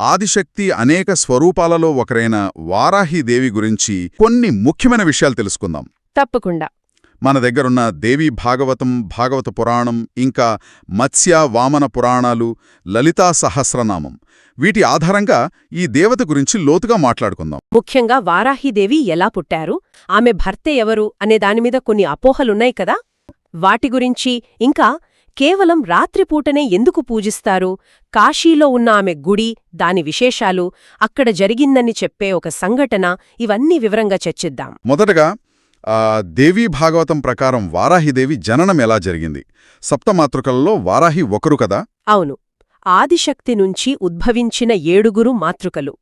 ఆదిశక్తి అనేక స్వరూపాలలో ఒకరైన వారాహీదేవి గురించి కొన్ని ముఖ్యమైన విషయాలు తెలుసుకుందాం. తప్పకుండా. మన దగ్గరున్న దేవీ భాగవతం, భాగవత పురాణం, ఇంకా మత్స్య వామన పురాణాలు, లలితా సహస్రనామం, వీటి ఆధారంగా ఈ దేవత గురించి లోతుగా మాట్లాడుకుందాం. ముఖ్యంగా వారాహీదేవి ఎలా పుట్టారు, ఆమె భర్తే ఎవరు అనే దానిమీద కొన్ని అపోహలున్నాయి కదా, వాటి గురించి, ఇంకా కేవలం రాత్రిపూటనే ఎందుకు పూజిస్తారు, కాశీలో ఉన్న ఆమె గుడి, దాని విశేషాలు, అక్కడ జరిగిందని చెప్పే ఒక సంఘటన, ఇవన్నీ వివరంగా చర్చిద్దాం. మొదటగా దేవీ భాగవతం ప్రకారం వారాహిదేవి జననం ఎలా జరిగింది? సప్తమాతృకలలో వారాహి ఒకరు కదా? అవును. ఆదిశక్తి నుంచి ఉద్భవించిన 7 మాతృకలు.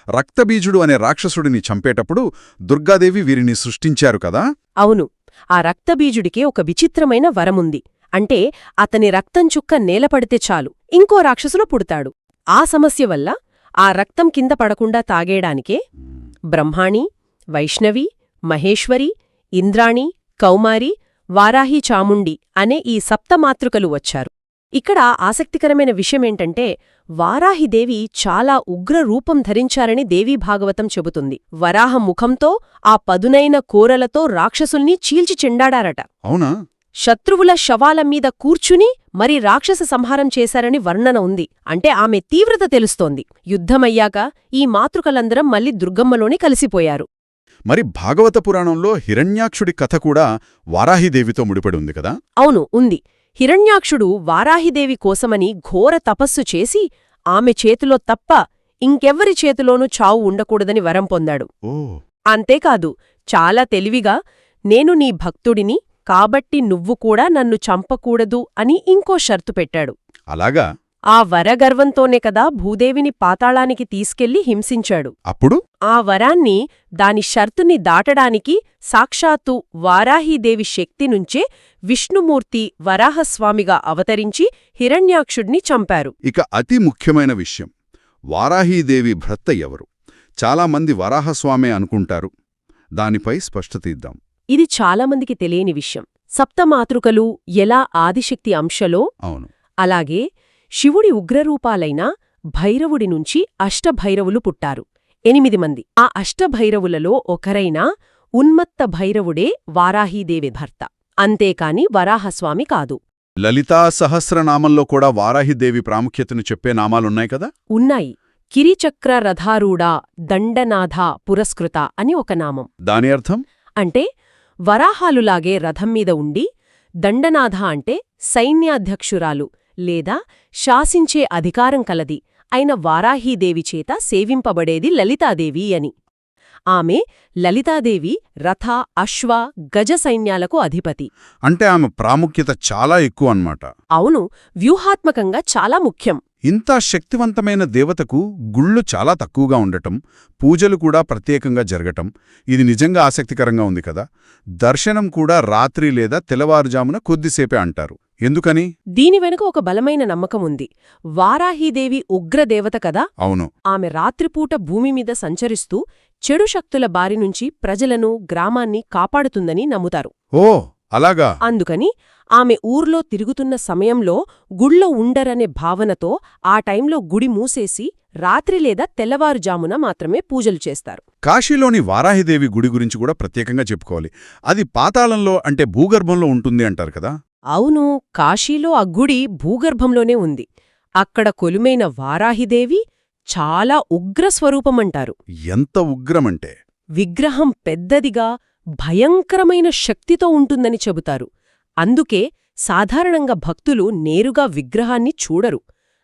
రక్తబీజుడు అనే రాక్షసుడిని చంపేటప్పుడు దుర్గాదేవి వీరిని సృష్టించారు కదా? అవును. ఆ రక్తబీజుడికి ఒక విచిత్రమైన వరముంది. అంటే అతని రక్తం చుక్క నేలపడితే చాలు ఇంకో రాక్షసులో పుడతాడు. ఆ సమస్య వల్ల ఆ రక్తం కింద పడకుండా తాగేయడానికే బ్రహ్మాణి, వైష్ణవి, మహేశ్వరి, ఇంద్రాణి, కౌమారి, వారాహి, చాముండి అనే ఈ సప్తమాతృకలు వచ్చారు. ఇక్కడ ఆసక్తికరమైన విషయమేంటంటే వారాహిదేవి చాలా ఉగ్ర రూపం ధరించారని దేవీ భాగవతం చెబుతుంది. వరాహ ముఖంతో, ఆ పదునైన కోరలతో రాక్షసుల్ని చీల్చి చెండాడారట. అవునా? శత్రువుల శవాలమీద కూర్చుని మరి రాక్షస సంహారం చేశారని వర్ణన ఉంది. అంటే ఆమె తీవ్రత తెలుస్తోంది. యుద్ధమయ్యాక ఈ మాతృకలందరం మళ్ళీ దుర్గమ్మలోనే కలిసిపోయారు. మరి భాగవత పురాణంలో హిరణ్యాక్షుడి కథ కూడా వారాహిదేవితో ముడిపడి ఉంది కదా? అవును, ఉంది. హిరణ్యాక్షుడు వారాహిదేవి కోసమని ఘోర తపస్సు చేసి ఆమె చేతిలో తప్ప ఇంకెవ్వరి చేతిలోనూ చావు ఉండకూడదని వరం పొందాడు. అంతేకాదు, చాలా తెలివిగా నేను నీ భక్తుడిని కాబట్టి నువ్వు కూడా నన్ను చంపకూడదు అని ఇంకో షరతు పెట్టాడు. అలాగా? ఆ వరగర్వంతోనే కదా భూదేవిని పాతాళానికి తీసుకెళ్లి హింసించాడు. అప్పుడు ఆ వరాన్ని, దాని షరతుని దాటడానికి సాక్షాత్తు వారాహీదేవి శక్తినుంచే విష్ణుమూర్తి వరాహస్వామిగా అవతరించి హిరణ్యాక్షుడిని చంపారు. ఇక అతి ముఖ్యమైన విషయం, వారాహీదేవి భర్త ఎవరు? చాలామంది వరాహస్వామే అనుకుంటారు. దానిపై స్పష్టత ఇద్దాం. ఇది చాలామందికి తెలియని విషయం. సప్తమాతృకలు ఎలా ఆదిశక్తి అంశలో, అవును, అలాగే శివుడి ఉగ్రరూపాలైన భైరవుడి నుంచి అష్టభైరవులు పుట్టారు. 8 మంది. ఆ అష్టభైరవులలో ఒకరైన ఉన్మత్త భైరవుడే వారాహీదేవి భర్త. అంతేకాని వరాహస్వామి కాదు. లలితా సహస్రనామంలో కూడా వారాహిదేవి ప్రాముఖ్యతను చెప్పే నామాలున్నాయి కదా? ఉన్నాయి. కిరిచక్ర రథారూఢా దండనాథ పురస్కృత అని ఒక నామం. దాని అర్థం? అంటే వరాహాలులాగే రథంమీద ఉండి, దండనాథ అంటే సైన్యాధ్యక్షురాలు లేదా శాసించే అధికారం కలది అయిన వారాహీదేవి చేత సేవింపబడేది లలితాదేవి అని. ఆమె లలితాదేవి రథ, అశ్వ, గజ సైన్యాలకు అధిపతి. అంటే ఆమె ప్రాముఖ్యత చాలా ఎక్కువ అన్నమాట. అవును, వ్యూహాత్మకంగా చాలా ముఖ్యం. ఇంత శక్తివంతమైన దేవతకు గుళ్ళు చాలా తక్కువగా ఉండటం, పూజలు కూడా ప్రత్యేకంగా జరగటం, ఇది నిజంగా ఆసక్తికరంగా ఉంది కదా. దర్శనం కూడా రాత్రి లేదా తెల్లవారుజామున కొద్దిసేపే అంటారు. ఎందుకని? దీని వెనుక ఒక బలమైన నమ్మకం ఉంది. వారాహీదేవి ఉగ్రదేవత కదా. అవును. ఆమె రాత్రిపూట భూమిమీద సంచరిస్తూ చెడు శక్తుల బారినుంచి ప్రజలను, గ్రామాన్ని కాపాడుతుందని నమ్ముతారు. ఓ, అలాగా? అందుకని ఆమె ఊర్లో తిరుగుతున్న సమయంలో గుళ్ళో ఉండరనే భావనతో ఆ టైంలో గుడి మూసేసి రాత్రి లేదా తెల్లవారుజామున మాత్రమే పూజలు చేస్తారు. కాశీలోని వారాహిదేవి గుడి గురించి కూడా ప్రత్యేకంగా చెప్పుకోవాలి. అది పాతాళంలో అంటే భూగర్భంలో ఉంటుంది అంటారు కదా? అవును, కాశీలో ఆ గుడి భూగర్భంలోనే ఉంది. అక్కడ కొలుమైన వారాహిదేవి చాలా ఉగ్రస్వరూపమంటారు. ఎంత ఉగ్రమంటే? విగ్రహం పెద్దదిగా, భయంకరమైన శక్తితో ఉంటుందని చెబుతారు. అందుకే సాధారణంగా భక్తులు నేరుగా విగ్రహాన్ని చూడరు.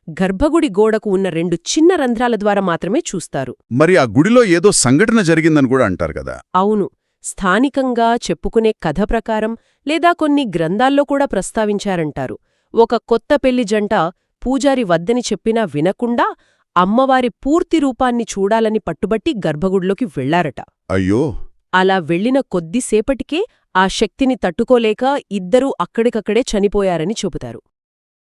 గర్భగుడి గోడకు ఉన్న 2 చిన్న రంధ్రాల ద్వారా మాత్రమే చూస్తారు. మరి ఆ గుడిలో ఏదో సంఘటన జరిగిందని కూడా అంటారు కదా? అవును, స్థానికంగా చెప్పుకునే కథ ప్రకారం లేదా కొన్ని గ్రంథాల్లో కూడా ప్రస్తావించారంటారు. ఒక కొత్త పెళ్లి జంట పూజారి వద్దని చెప్పినా వినకుండా అమ్మవారి పూర్తి రూపాన్ని చూడాలని పట్టుబట్టి గర్భగుడిలోకి వెళ్లారట. అయ్యో! అలా వెళ్లిన కొద్దిసేపటికే ఆ శక్తిని తట్టుకోలేక ఇద్దరూ అక్కడికక్కడే చనిపోయారని చెబుతారు.